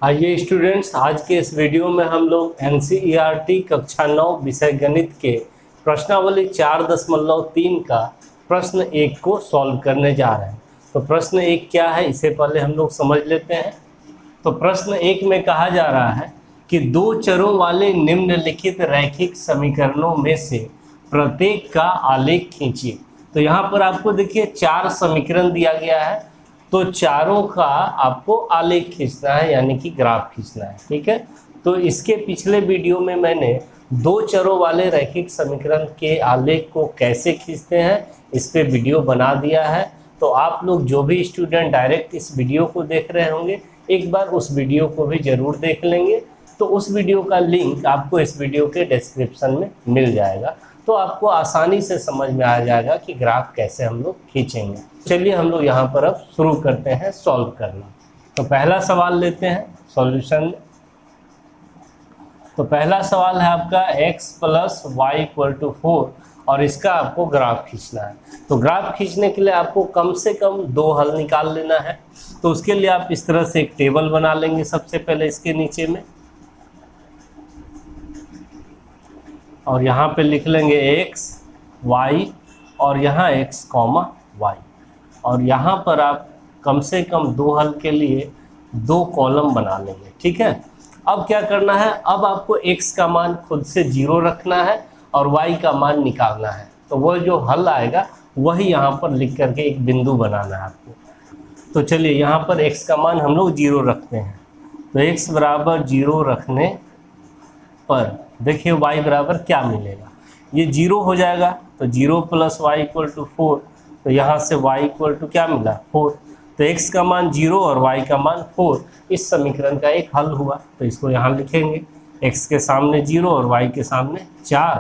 आइए स्टूडेंट्स, आज के इस वीडियो में हम लोग एनसीईआरटी कक्षा 9 विषय गणित के प्रश्नावली 4.3 का प्रश्न 1 को सॉल्व करने जा रहे हैं। तो प्रश्न 1 क्या है, इसे पहले हम लोग समझ लेते हैं। तो प्रश्न 1 में कहा जा रहा है कि दो चरों वाले निम्नलिखित रैखिक समीकरणों में से प्रत्येक का आलेख खींचिए। तो यहाँ पर आपको देखिए 4 समीकरण दिया गया है, तो चारों का आपको आलेख खींचना है, यानी कि ग्राफ खींचना है। ठीक है, तो इसके पिछले वीडियो में मैंने दो चरों वाले रैखिक समीकरण के आलेख को कैसे खींचते हैं इस पे वीडियो बना दिया है। तो आप लोग जो भी स्टूडेंट डायरेक्ट इस वीडियो को देख रहे होंगे, एक बार उस वीडियो को भी जरूर देख लेंगे। तो उस वीडियो का लिंक आपको इस वीडियो के डिस्क्रिप्शन में मिल जाएगा, तो आपको आसानी से समझ में आ जाएगा कि ग्राफ कैसे हम लोग खींचेंगे। चलिए हम लोग यहाँ पर अब शुरू करते हैं सॉल्व करना। तो पहला सवाल लेते हैं सॉल्यूशन में। तो पहला सवाल है आपका x + y = 4 और इसका आपको ग्राफ खींचना है। तो ग्राफ खींचने के लिए आपको कम से कम 2 हल निकाल लेना है। तो उसके लिए आप इस तरह से एक टेबल बना लेंगे सबसे पहले इसके नीचे में, और यहाँ पे लिख लेंगे x y और यहाँ x, y, और यहाँ पर आप कम से कम 2 हल के लिए 2 कॉलम बना लेंगे। ठीक है, अब क्या करना है, अब आपको x का मान खुद से 0 रखना है और y का मान निकालना है। तो वो जो हल आएगा वही यहाँ पर लिख करके एक बिंदु बनाना है आपको। तो चलिए यहाँ पर x का मान हम लोग 0 रखते हैं। तो x बराबर 0 रखने पर देखिए y बराबर क्या मिलेगा, ये 0 हो जाएगा। तो 0 + y = 4, तो यहाँ से y = क्या मिला, 4। तो x का मान 0 और y का मान 4 इस समीकरण का एक हल हुआ। तो इसको यहाँ लिखेंगे, x के सामने 0 और y के सामने 4,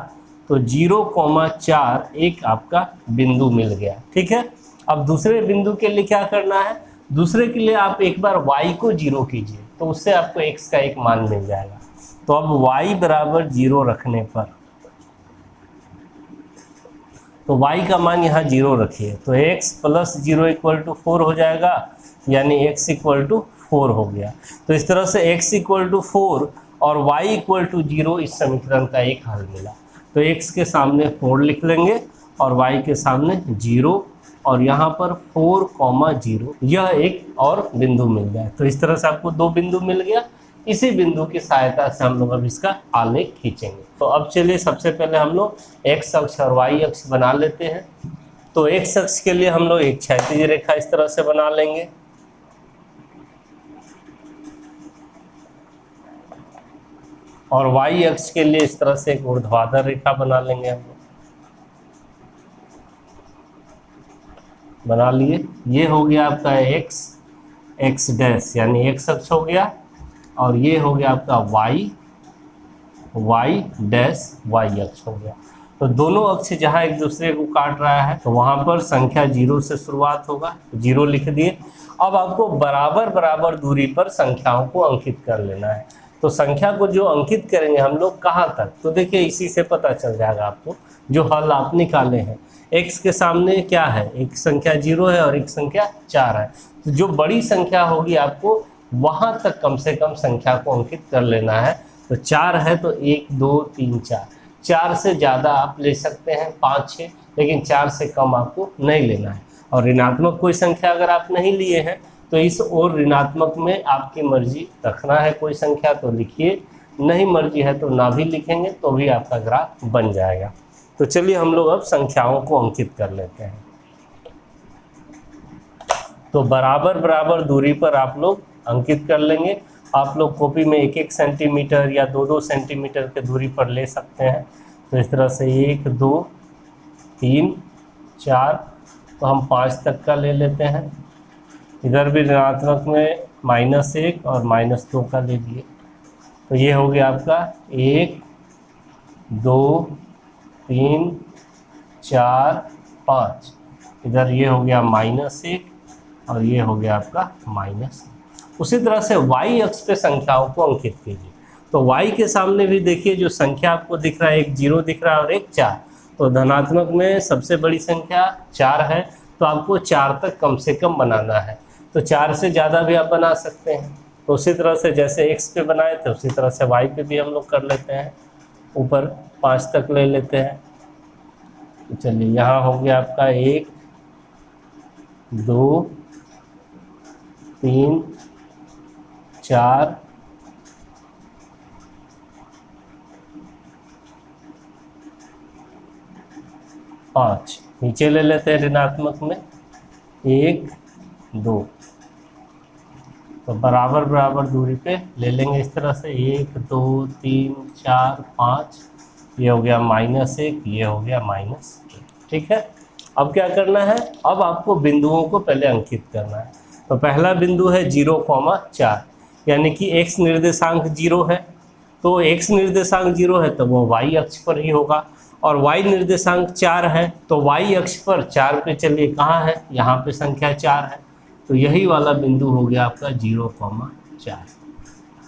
तो 0,4 एक आपका बिंदु मिल गया। ठीक है, अब दूसरे बिंदु के लिए क्या करना है, दूसरे के लिए आप एक बार y को 0 कीजिए, तो उससे आपको x का एक मान मिल जाएगा। तो अब y बराबर 0 रखने पर, तो y का मान यहाँ 0 रखिए, तो x + 0 = 4 हो जाएगा, यानी x = 4 हो गया। तो इस तरह से x = 4 और y = 0 इस समीकरण का एक हल मिला। तो x के सामने 4 लिख लेंगे और y के सामने 0, और यहाँ पर 4,0 यह एक और बिंदु मिल गया। तो इस तरह से आपको 2 बिंदु मिल गया। इसी बिंदु की सहायता से हम लोग अब इसका आलेख खींचेंगे। तो अब चलिए सबसे पहले हम लोग x अक्ष और y अक्ष बना लेते हैं। तो x अक्ष के लिए हम लोग एक क्षैतिज रेखा इस तरह से बना लेंगे, और y अक्ष के लिए इस तरह से एक ऊर्ध्वाधर रेखा बना लेंगे। हम लोग बना लिए, ये हो गया आपका x डैश, यानी x अक्ष हो गया, और ये हो गया आपका y डैश, y अक्ष हो गया। तो दोनों अक्ष जहाँ एक दूसरे को काट रहा है, तो वहाँ पर संख्या 0 से शुरुआत होगा, 0 लिख दिए। अब आपको बराबर बराबर दूरी पर संख्याओं को अंकित कर लेना है। तो संख्या को जो अंकित करेंगे हम लोग कहाँ तक, तो देखिए इसी से पता चल जाएगा आपको। जो हल आप निकाले हैं, x के सामने क्या है, एक संख्या 0 है और एक संख्या 4 है। तो जो बड़ी संख्या होगी आपको वहाँ तक कम से कम संख्या को अंकित कर लेना है। तो 4 है तो 1 2 3 4, 4 से ज़्यादा आप ले सकते हैं 5 6, लेकिन 4 से कम आपको नहीं लेना है। और ऋणात्मक कोई संख्या अगर आप नहीं लिए हैं तो इस और ऋणात्मक में आपकी मर्जी, रखना है कोई संख्या तो लिखिए, नहीं मर्जी है तो ना भी लिखेंगे तो भी आपका ग्राफ बन जाएगा। तो चलिए हम लोग अब संख्याओं को अंकित कर लेते हैं। तो बराबर बराबर दूरी पर आप लोग अंकित कर लेंगे। आप लोग कॉपी में 1-1 सेंटीमीटर या 2-2 सेंटीमीटर के दूरी पर ले सकते हैं। तो इस तरह से 1 2 3 4, तो हम 5 तक का ले लेते हैं। इधर भी ऋणात्मक में -1 और -2 का ले लिए। तो ये हो गया आपका 1 2 3 4 5, इधर ये हो गया -1 और ये हो गया आपका -। उसी तरह से y अक्ष पे संख्याओं को अंकित कीजिए। तो y के सामने भी देखिए जो संख्या आपको दिख रहा है, एक 0 दिख रहा है और एक 4। तो धनात्मक में सबसे बड़ी संख्या 4 है, तो आपको 4 तक कम से कम बनाना है। तो 4 से ज़्यादा भी आप बना सकते हैं। तो उसी तरह से जैसे x पे बनाए थे उसी तरह से y पे भी हम लोग कर लेते हैं, ऊपर 5 तक ले लेते हैं। तो चलिए यहाँ हो गया आपका 1 2 3 4 5, नीचे ले लेते हैं ऋणात्मक में 1 2, तो बराबर बराबर दूरी पे ले लेंगे इस तरह से 1 2 3 4 5, ये हो गया -1, ये हो गया -1। ठीक है, अब क्या करना है, अब आपको बिंदुओं को पहले अंकित करना है। तो पहला बिंदु है 0,4, यानी कि x निर्देशांक 0 है, तो x निर्देशांक 0 है तो वो y अक्ष पर ही होगा, और y निर्देशांक 4 है तो y अक्ष पर 4 पे चलिए कहाँ है, यहाँ पे संख्या 4 है, तो यही वाला बिंदु हो गया आपका 0,4।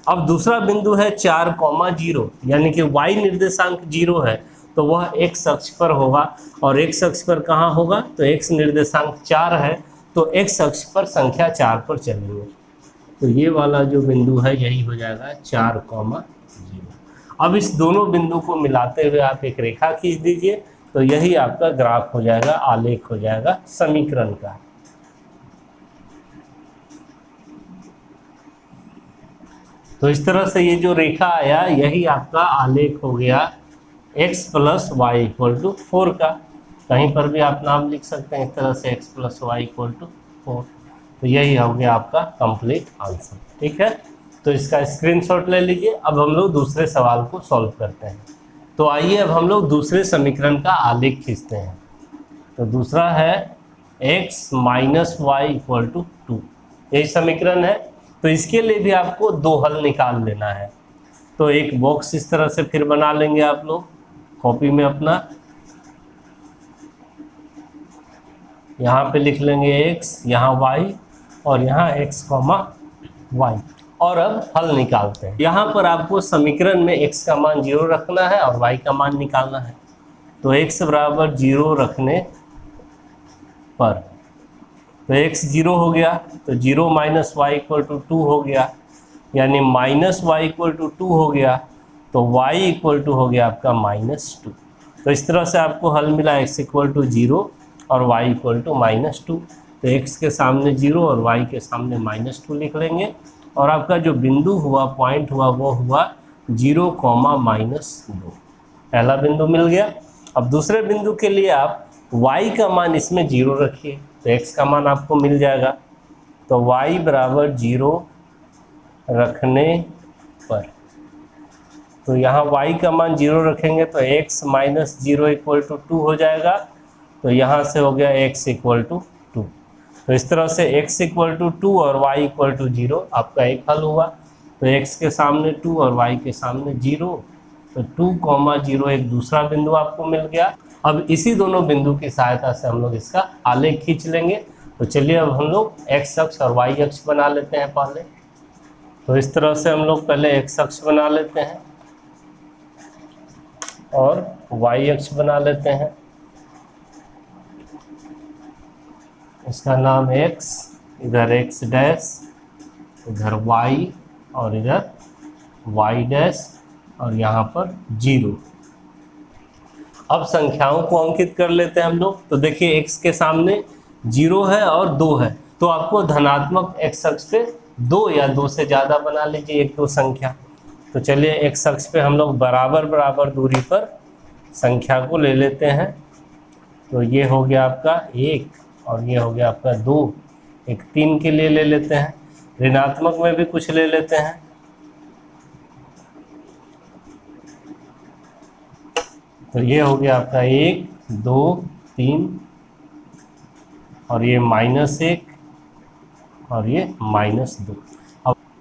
अब दूसरा बिंदु है 4,0, यानी कि y निर्देशांक 0 है तो वह x अक्ष पर होगा, और x अक्ष पर कहाँ होगा, तो x निर्देशांक 4 है तो x अक्ष पर संख्या 4 पर चलेंगे, तो ये वाला जो बिंदु है यही हो जाएगा 4,0। अब इस दोनों बिंदु को मिलाते हुए आप एक रेखा खींच दीजिए, तो यही आपका ग्राफ हो जाएगा, आलेख हो जाएगा समीकरण का। तो इस तरह से ये जो रेखा आया यही आपका आलेख हो गया x + y = 4 का। कहीं पर भी आप नाम लिख सकते हैं इस तरह से x + y = 4, तो यही हो गया आपका कंप्लीट आंसर। ठीक है, तो इसका स्क्रीनशॉट ले लीजिए। अब हम लोग दूसरे सवाल को सॉल्व करते हैं। तो आइए अब हम लोग दूसरे समीकरण का आलेख खींचते हैं। तो दूसरा है x - y = 2, यही समीकरण है। तो इसके लिए भी आपको दो हल निकाल लेना है। तो एक बॉक्स इस तरह से फिर बना लेंगे आप लोग कॉपी में अपना, यहाँ पे लिख लेंगे x, यहाँ y और यहाँ x, y, और अब हल निकालते हैं। यहाँ पर आपको समीकरण में x का मान 0 रखना है और y का मान निकालना है। तो x = 0 रखने पर, तो x 0 हो गया, तो 0 - y = 2 हो गया, यानी -y = 2 हो गया, तो y = हो गया आपका -2। तो इस तरह से आपको हल मिला, x = 0 और y = -2। तो x के सामने 0 और y के सामने -2 लिख लेंगे, और आपका जो बिंदु हुआ, पॉइंट हुआ, वो हुआ 0, -2। पहला बिंदु मिल गया। अब दूसरे बिंदु के लिए आप y का मान इसमें 0 रखिए, तो x का मान आपको मिल जाएगा। तो y = 0 रखने पर, तो यहाँ y का मान 0 रखेंगे तो x - 0 = 2 हो जाएगा। तो यहाँ से हो गया x = 2। तो इस तरह से x = 2 और y = 0 आपका एक हल हुआ। तो x के सामने 2 और y के सामने 0, तो 2, 0 एक दूसरा बिंदु आपको मिल गया। अब इसी दोनों बिंदु की सहायता से हम लोग इसका आलेख खींच लेंगे। तो चलिए अब हम लोग x अक्ष और y अक्ष बना लेते हैं पहले। तो इस तरह से हम लोग पहले x अक्ष बना लेते हैं और y अक्ष बना लेते हैं। इसका नाम x, इधर x डैश, इधर y और इधर y डैश, और यहाँ पर 0। अब संख्याओं को अंकित कर लेते हैं हम लोग। तो देखिए x के सामने 0 है और 2 है, तो आपको धनात्मक x अक्ष पे 2 या 2 से ज़्यादा बना लीजिए, 1 2 संख्या। तो चलिए x अक्ष पे हम लोग बराबर बराबर दूरी पर संख्या को ले लेते हैं। तो ये हो गया आपका 1 और ये हो गया आपका 2, एक 3 के लिए ले लेते हैं। ऋणात्मक में भी कुछ ले लेते हैं। तो ये हो गया आपका 1 2 3, और ये -1 और ये -2।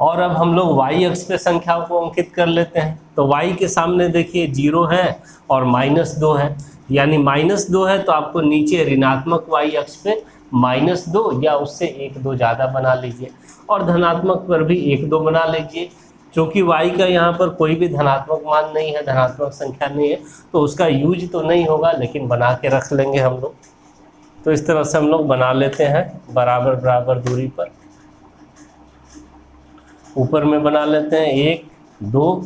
और अब हम लोग y अक्ष पे संख्याओं को अंकित कर लेते हैं। तो y के सामने देखिए 0 है और -2 है, यानी -2 है तो आपको नीचे ऋणात्मक y अक्ष पे -2 या उससे 1 2 ज़्यादा बना लीजिए, और धनात्मक पर भी 1 2 बना लीजिए। क्योंकि y का यहाँ पर कोई भी धनात्मक मान नहीं है, धनात्मक संख्या नहीं है, तो उसका यूज तो नहीं होगा, लेकिन बना के रख लेंगे हम लोग। तो इस तरह से हम लोग बना लेते हैं बराबर बराबर दूरी पर। ऊपर में बना लेते हैं 1 2,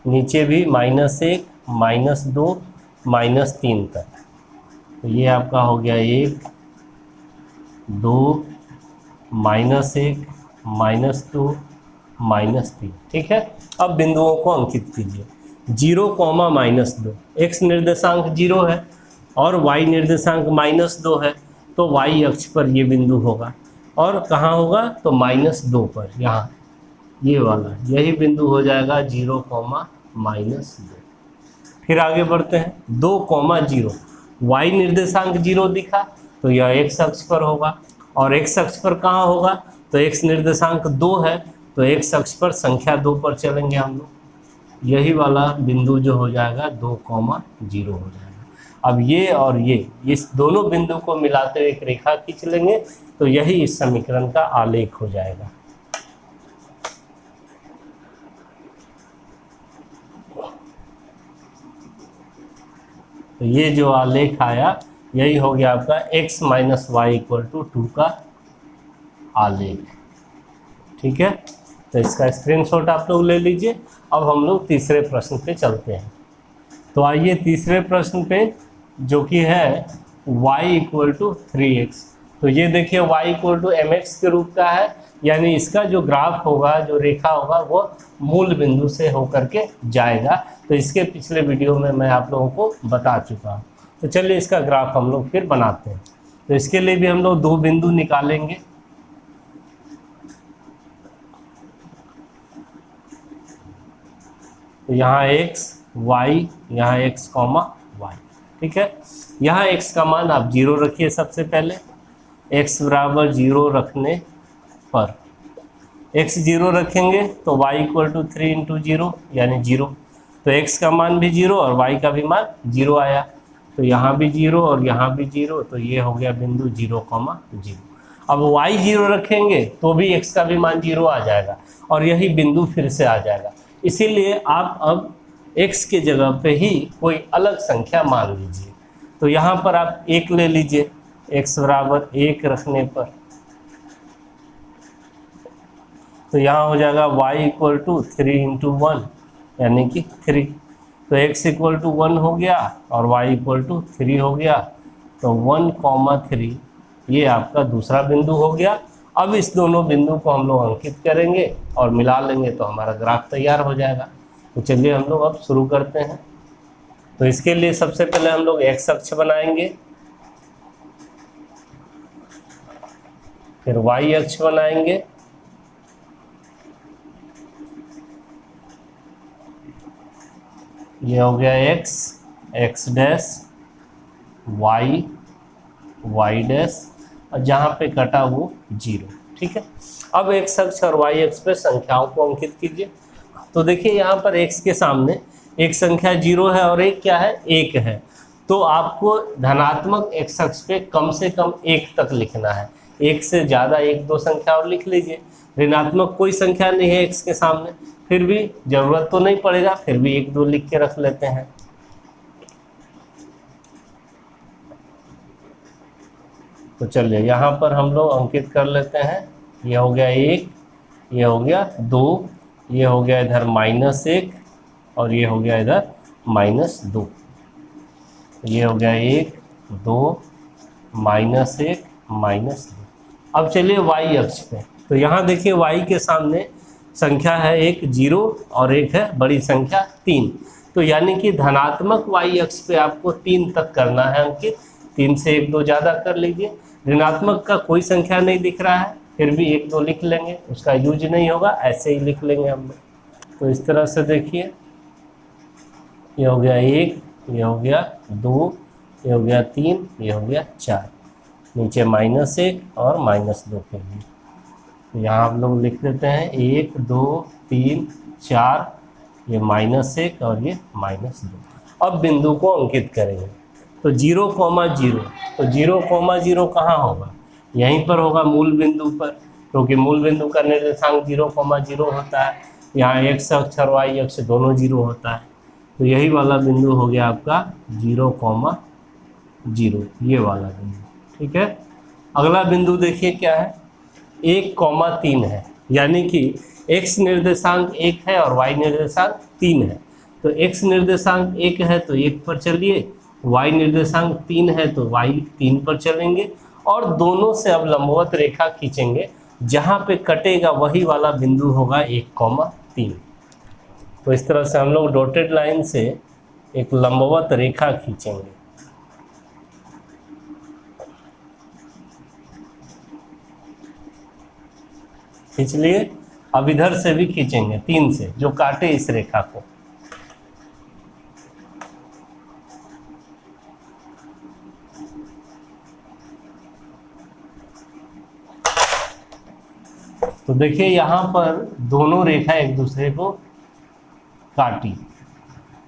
नीचे भी -1 -2 -3 तक। तो ये आपका हो गया 1 2 -1 -2 -3। ठीक है, अब बिंदुओं को अंकित कीजिए। 0, -2, x निर्देशांक 0 है और y निर्देशांक -2 है, तो y अक्ष पर ये बिंदु होगा। और कहाँ होगा? तो -2 पर, यहाँ ये वाला यही बिंदु हो जाएगा 0, -2। फिर आगे बढ़ते हैं 2, 0, y निर्देशांक 0 दिखा तो यह x अक्ष पर होगा। और x अक्ष पर कहाँ होगा? तो x निर्देशांक 2 है, तो x अक्ष पर संख्या 2 पर चलेंगे हम लोग। यही वाला बिंदु जो हो जाएगा 2, 0 हो जाएगा। अब ये और ये इस दोनों बिंदु को मिलाते हुए एक रेखा खींच लेंगे, तो यही इस समीकरण का आलेख हो जाएगा। तो ये जो आलेख आया यही हो गया आपका x - y = 2 का आलेख। ठीक है, तो इसका स्क्रीनशॉट आप लोग ले लीजिए। अब हम लोग तीसरे प्रश्न पे चलते हैं। तो आइए तीसरे प्रश्न पे, जो कि है y = 3x। तो ये देखिए y = mx के रूप का है, यानी इसका जो ग्राफ होगा, जो रेखा होगा, वो मूल बिंदु से होकर के जाएगा। तो इसके पिछले वीडियो में मैं आप लोगों को बता चुका हूँ। तो चलिए इसका ग्राफ हम लोग फिर बनाते हैं। तो इसके लिए भी हम लोग 2 बिंदु निकालेंगे। तो यहाँ x y, यहाँ x, y। ठीक है, यहाँ x का मान आप 0 रखिए। सबसे पहले x = 0 रखने पर x 0 रखेंगे तो y = 3 × 0 यानी 0। तो x का मान भी 0 और y का भी मान 0 आया। तो यहाँ भी 0 और यहाँ भी 0, तो ये हो गया बिंदु 0, 0। अब y 0 रखेंगे तो भी x का भी मान 0 आ जाएगा और यही बिंदु फिर से आ जाएगा। इसीलिए आप अब x के जगह पे ही कोई अलग संख्या मान लीजिए। तो यहाँ पर आप 1 ले लीजिए, x = 1 रखने पर। तो यहाँ हो जाएगा y = 3 × 1 यानी कि 3। तो x = 1 हो गया और y = 3 हो गया। तो 1, 3 ये आपका दूसरा बिंदु हो गया। अब इस दोनों बिंदु को हम लोग अंकित करेंगे और मिला लेंगे तो हमारा ग्राफ तैयार हो जाएगा। तो चलिए हम लोग अब शुरू करते हैं। तो इसके लिए सबसे पहले हम लोग x अक्ष बनाएंगे, फिर y अक्ष बनाएंगे, ये हो गया x, x dash, y, y dash, और जहाँ पे कटा वो 0। ठीक है, अब x अक्ष और y अक्ष पे संख्याओं को अंकित कीजिए। तो देखिए यहाँ पर x के सामने एक संख्या 0 है और एक क्या है? 1 है। तो आपको धनात्मक x अक्ष पे कम से कम 1 तक लिखना है। 1 से ज़्यादा 1 2 संख्या और लिख लीजिए। ऋणात्मक कोई संख्या नहीं है x के सामने, फिर भी ज़रूरत तो नहीं पड़ेगा, फिर भी 1 2 लिख के रख लेते हैं। तो चलिए यहाँ पर हम लोग अंकित कर लेते हैं। ये हो गया 1, ये हो गया 2, ये हो गया इधर -1 और ये हो गया इधर -2। ये हो गया 1 2 -1 -2। अब चलिए y अक्ष पे। तो यहाँ देखिए y के सामने संख्या है एक 0 और एक है बड़ी संख्या 3। तो यानी कि धनात्मक y अक्ष पे आपको 3 तक करना है अंकित। 3 से 1 2 ज़्यादा कर लीजिए। ऋणात्मक का कोई संख्या नहीं दिख रहा है, फिर भी 1 2 लिख लेंगे, उसका यूज नहीं होगा, ऐसे ही लिख लेंगे हम लोग। तो इस तरह से देखिए, ये हो गया 1, ये हो गया 2, ये हो गया 3, ये हो गया 4, नीचे -1 और -2 के लिए। तो यहाँ हम लोग लिख देते हैं 1 2 3 4, ये -1 और ये -2। अब बिंदु को अंकित करेंगे। तो 0, 0, तो 0, 0 कहाँ होगा? यहीं पर होगा मूल बिंदु पर, क्योंकि मूल बिंदु का निर्देशांक 0, 0 होता है। यहाँ x अक्ष और y अक्ष दोनों 0 होता है। तो यही वाला बिंदु हो गया आपका 0, 0, ये वाला बिंदु। ठीक है, अगला बिंदु देखिए क्या है? 1, 3 है, यानी कि x निर्देशांक 1 है और y निर्देशांक 3 है। तो x निर्देशांक 1 है तो 1 पर चलिए, y निर्देशांक 3 है तो y 3 पर चलेंगे और दोनों से अब लंबवत रेखा खींचेंगे। जहाँ पे कटेगा वही वाला बिंदु होगा 1,3। तो इस तरह से हम लोग डॉटेड लाइन से एक लंबवत रेखा खींचेंगे। खींच लिए। अब इधर से भी खींचेंगे 3 से, जो काटे इस रेखा को। तो देखिए यहाँ पर दोनों रेखा एक दूसरे को काटी,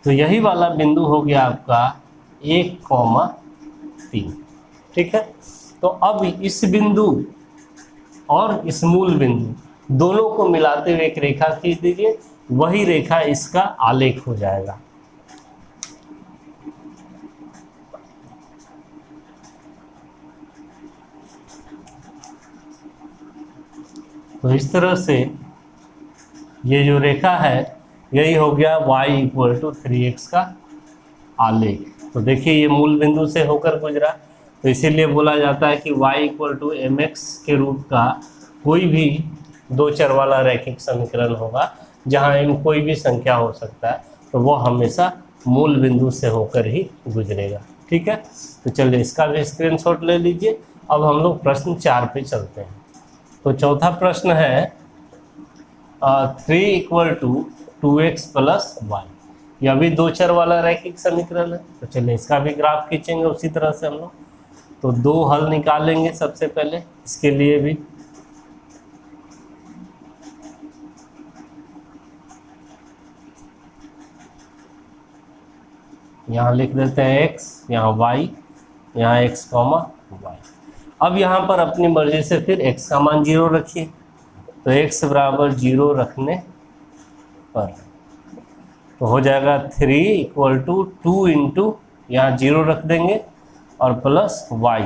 तो यही वाला बिंदु हो गया आपका 1,3। ठीक है। तो अब इस बिंदु और इस मूल बिंदु दोनों को मिलाते हुए एक रेखा खींच दीजिए, वही रेखा इसका आलेख हो जाएगा। तो इस तरह से ये जो रेखा है यही हो गया y = 3x का आलेख। तो देखिए ये मूल बिंदु से होकर गुजरा, तो इसीलिए बोला जाता है कि y = mx के रूप का कोई भी दो चर वाला रैखिक समीकरण होगा जहाँ m कोई भी संख्या हो सकता है, तो वो हमेशा मूल बिंदु से होकर ही गुजरेगा। ठीक है। तो चलिए इसका भी स्क्रीनशॉट ले लीजिए। अब हम लोग प्रश्न 4 पे चलते हैं। तो चौथा प्रश्न है 3 = 2x + y। यह भी दो चर वाला रैखिक समीकरण है। तो चलिए इसका भी ग्राफ खींचेंगे उसी तरह से हम लोग। तो दो हल निकालेंगे सबसे पहले इसके लिए भी। यहाँ लिख देते हैं x, यहाँ y, यहाँ x, y। अब यहाँ पर अपनी मर्जी से फिर x का मान 0 रखिए। तो x = 0 रखने पर तो हो जाएगा 3 = 2 इंटू यहाँ 0 रख देंगे और प्लस y।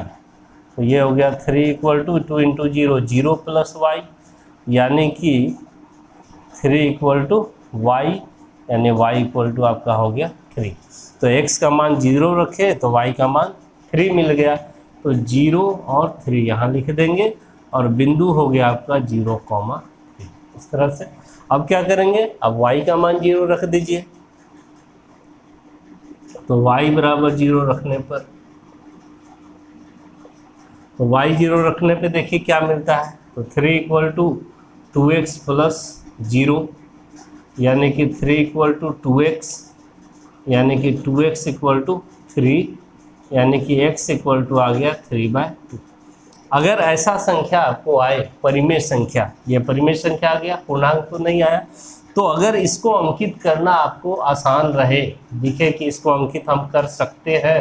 तो ये हो गया 3 = 2 इंटू 0, 0 + y, यानी कि 3 = y, यानी y = आपका हो गया 3। तो x का मान 0 रखे तो y का मान 3 मिल गया। तो 0 और 3 यहाँ लिख देंगे और बिंदु हो गया आपका 0,3। इस तरह से अब क्या करेंगे, अब y का मान 0 रख दीजिए। तो y = 0 रखने पर, तो y 0 रखने पे देखिए क्या मिलता है। तो 3 = 2x + 0, यानी कि 3 = 2x, यानी कि 2x = 3, यानी कि x = आ गया 3/2। अगर ऐसा संख्या आपको आए, परिमेय संख्या, ये परिमेय संख्या आ गया, पूर्णांक तो नहीं आया, तो अगर इसको अंकित करना आपको आसान रहे, दिखे कि इसको अंकित हम कर सकते हैं,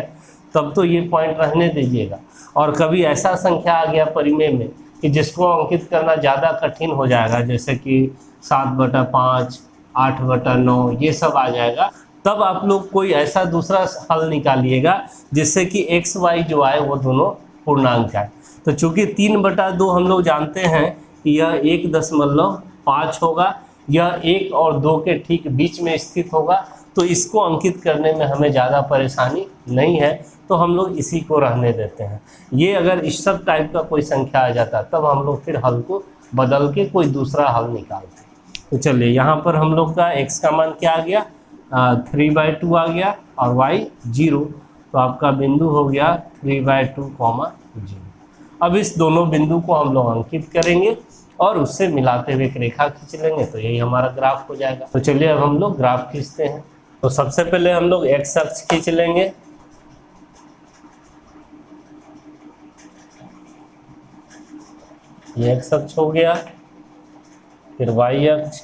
तब तो ये पॉइंट रहने दीजिएगा। और कभी ऐसा संख्या आ गया परिमेय में कि जिसको अंकित करना ज़्यादा कठिन हो जाएगा, जैसे कि 7/5, 8/9 ये सब आ जाएगा, तब आप लोग कोई ऐसा दूसरा हल निकालिएगा जिससे कि x y जो आए वो दोनों पूर्णांक आए। तो चूंकि 3/2 हम लोग जानते हैं कि यह 1.5 होगा, यह 1 और 2 के ठीक बीच में स्थित होगा, तो इसको अंकित करने में हमें ज़्यादा परेशानी नहीं है, तो हम लोग इसी को रहने देते हैं। ये अगर इस सब टाइप का कोई संख्या आ जाता तब हम लोग फिर हल को बदल के कोई दूसरा हल निकालते। तो चलिए यहाँ पर हम लोग का x का मान क्या आ गया, 3/2 आ गया और y 0, तो आपका बिंदु हो गया 3/2, 0। अब इस दोनों बिंदु को हम लोग अंकित करेंगे और उससे मिलाते हुए एक रेखा खींच लेंगे, तो यही हमारा ग्राफ हो जाएगा। तो चलिए अब हम लोग ग्राफ खींचते हैं। तो सबसे पहले हम लोग x अक्ष खींच लेंगे। ये x अक्ष हो गया, फिर y अक्ष,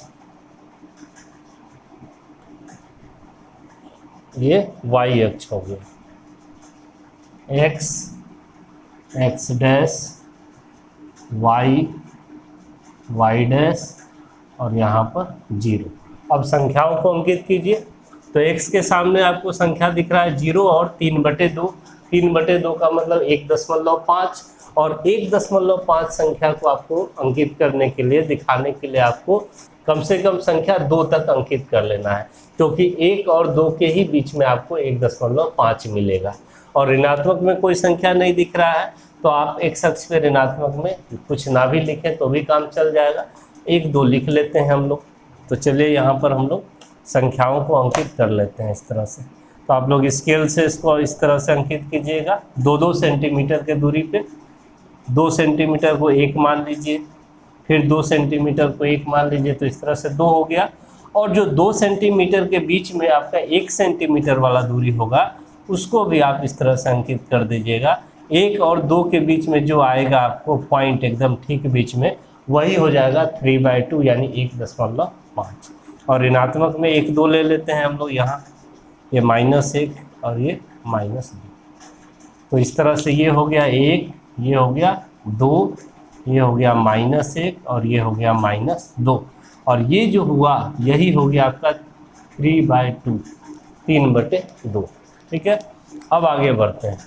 ये y अक्ष हो गया, x, x dash, y, y dash और यहाँ पर 0। अब संख्याओं को अंकित कीजिए। तो x के सामने आपको संख्या दिख रहा है 0 और 3/2। 3/2 का मतलब 1.5, और 1.5 संख्या को आपको अंकित करने के लिए, दिखाने के लिए आपको कम से कम संख्या 2 तक अंकित कर लेना है, क्योंकि 1 और 2 के ही बीच में आपको 1.5 मिलेगा। और ऋणात्मक में कोई संख्या नहीं दिख रहा है तो आप x अक्ष पे ऋणात्मक में कुछ ना भी लिखें तो भी काम चल जाएगा, 1 2 लिख लेते हैं हम लोग। तो चलिए यहाँ पर हम लोग संख्याओं को अंकित कर लेते हैं इस तरह से। तो आप लोग स्केल से इसको इस तरह से अंकित कीजिएगा, 2-2 सेंटीमीटर के दूरी पे 2 सेंटीमीटर को 1 मान लीजिए, फिर 2 सेंटीमीटर को 1 मान लीजिए, तो इस तरह से 2 हो गया। और जो 2 सेंटीमीटर के बीच में आपका 1 सेंटीमीटर वाला दूरी होगा उसको भी आप इस तरह से अंकित कर दीजिएगा। 1 और 2 के बीच में जो आएगा आपको पॉइंट एकदम ठीक बीच में, वही हो जाएगा 3/2 यानी 1.5। और ऋणात्मक में 1 2 ले लेते हैं हम लोग यहाँ, ये -1 और ये -2। तो इस तरह से ये हो गया 1, ये हो गया 2, ये हो गया -1 और ये हो गया -2। और ये जो हुआ यही हो गया आपका 3/2, 3/2। ठीक है, अब आगे बढ़ते हैं।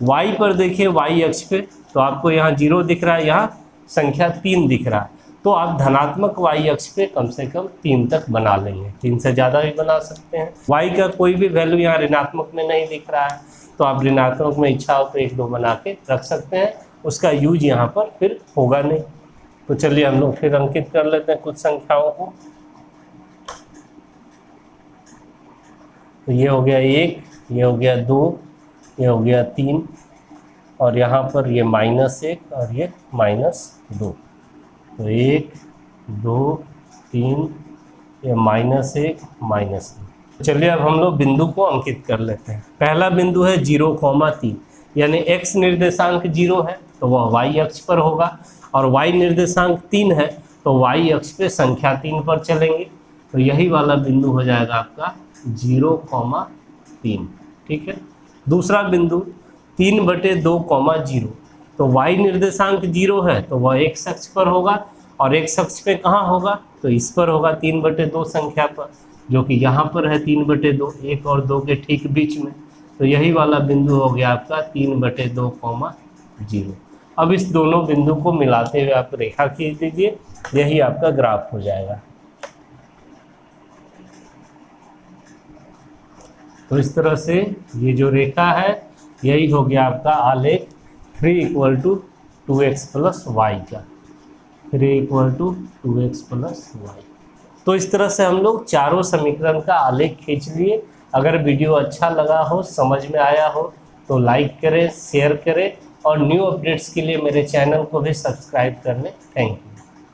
y पर देखिए, y अक्ष पे तो आपको यहाँ 0 दिख रहा है, यहाँ संख्या 3 दिख रहा है। तो आप धनात्मक y अक्ष पे कम से कम 3 तक बना लेंगे, 3 से ज़्यादा भी बना सकते हैं। y का कोई भी वैल्यू यहाँ ऋणात्मक में नहीं दिख रहा है तो आप ऋणात्मक में इच्छा हो तो 1 2 बना के रख सकते हैं, उसका यूज यहाँ पर फिर होगा नहीं। तो चलिए हम लोग फिर अंकित कर लेते हैं कुछ संख्याओं को। तो ये हो गया 1, ये हो गया 2, ये हो गया 3 और यहाँ पर ये -1 और ये -2। तो 1 2 3, ये -1 -2। चलिए अब हम लोग बिंदु को अंकित कर लेते हैं। पहला बिंदु है 0,3, यानी x निर्देशांक 0 है तो वह y अक्ष पर होगा, और y निर्देशांक 3 है तो y अक्ष पे संख्या 3 पर चलेंगे। तो यही वाला बिंदु हो जाएगा आपका 0,3। ठीक है, दूसरा बिंदु 3/2,0, तो y निर्देशांक 0 है तो वह x अक्ष पर होगा, और x अक्ष पे कहाँ होगा तो इस पर होगा 3/2 संख्या पर, जो कि यहाँ पर है 3/2, 1 और 2 के ठीक बीच में। तो यही वाला बिंदु हो गया आपका 3/2,0। अब इस दोनों बिंदु को मिलाते हुए आप रेखा खींच दीजिए, यही आपका ग्राफ हो जाएगा। तो इस तरह से ये जो रेखा है यही हो गया आपका आलेख 3 = 2x + y का, 3 = 2x + y। तो इस तरह से हम लोग चारों समीकरण का आलेख खींच लिए। अगर वीडियो अच्छा लगा हो, समझ में आया हो तो लाइक करें, शेयर करें और न्यू अपडेट्स के लिए मेरे चैनल को भी सब्सक्राइब कर लें। Thank you.